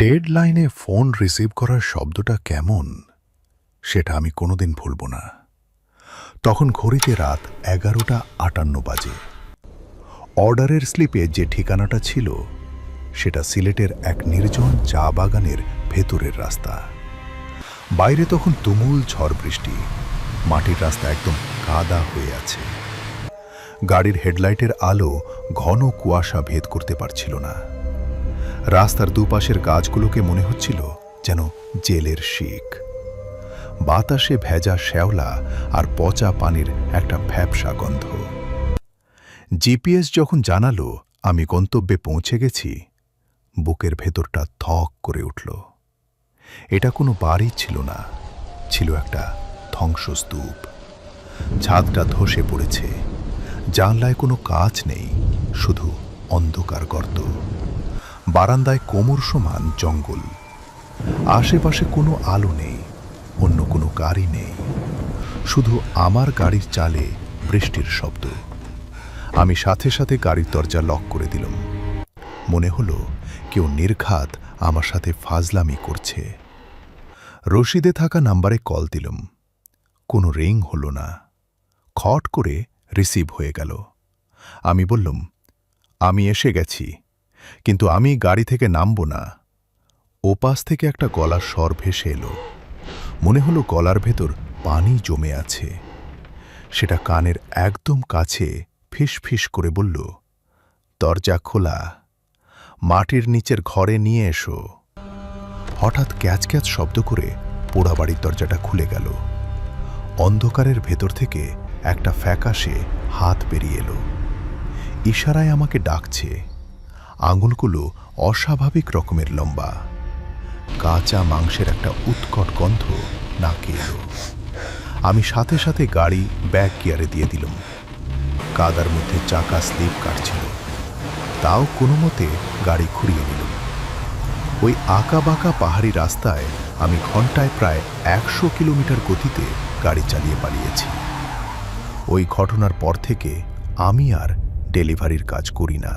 ডেডলাইনে phone receive করার শব্দটা কেমন সেটা আমি কোনোদিন ভুলব না। তখন ঘড়িতে রাত 11:58 বাজে। অর্ডারের স্লিপে যে ঠিকানাটা ছিল সেটা সিলেটের এক নির্জন চা বাগানের ভেতরের রাস্তা। বাইরে তখন তুমুল ঝড় বৃষ্টি, মাটির রাস্তা একদম কাদা হয়ে আছে। গাড়ির হেডলাইটের আলো ঘন কুয়াশা ভেদ করতে পারছিল না। রাস্তার দুপাশের গাছগুলোকে মনে হচ্ছিল যেন জেলের শিক। বাতাসে ভেজা শ্যাওলা আর পচা পানির একটা ভ্যাপসা গন্ধ। জিপিএস যখন জানালো আমি গন্তব্যে পৌঁছে গেছি, বুকের ভেতরটা থক করে উঠল। এটা কোনো বাড়ি ছিল না, ছিল একটা ধ্বংসস্তূপ। ছাদটা ধসে পড়েছে, জানলায় কোনো কাচ নেই, শুধু অন্ধকার গর্ত। বারান্দায় কোমর সমান জঙ্গল। আশেপাশে কোনো আলো নেই, অন্য কোনো গাড়ি নেই, শুধু আমার গাড়ির চালে বৃষ্টির শব্দ। আমি সাথে সাথে গাড়ির দরজা লক করে দিলাম। মনে হলো কেউ নির্ঘাত আমার সাথে ফাজলামি করছে। রশিদে থাকা নাম্বারে কল দিলাম, কোনো রিং হলো না। খট করে রিসিভ হয়ে গেল। আমি বললাম, আমি এসে গেছি, কিন্তু আমি গাড়ি থেকে নামব না। ওপাশ থেকে একটা গলার স্বর ভেসে এলো। মনে হলো গলার ভেতর পানি জমে আছে। সেটা কানের একদম কাছে ফিস ফিস করে বলল, দরজা খোলা, মাটির নিচের ঘরে নিয়ে এসো। হঠাৎ ক্যাচ ক্যাচ শব্দ করে পোড়াবাড়ির দরজাটা খুলে গেল। অন্ধকারের ভেতর থেকে একটা ফ্যাকাশে হাত বেরিয়ে এলো। ইশারায় আমাকে ডাকছে। আঙুলগুলো অস্বাভাবিক রকমের লম্বা। কাঁচা মাংসের একটা উৎকট গন্ধ নাকে এলো। আমি সাথে সাথে গাড়ি ব্যাক গিয়ারে দিয়ে দিলাম। কাদার মধ্যে চাকা স্লিপ কাটছিল, তাও কোনো মতে গাড়ি ঘুরিয়ে নিলাম। ওই আঁকা বাঁকা পাহাড়ি রাস্তায় আমি ঘন্টায় প্রায় 100 কিলোমিটার গতিতে গাড়ি চালিয়ে পালিয়েছি। ওই ঘটনার পর থেকে আমি আর ডেলিভারির কাজ করি না।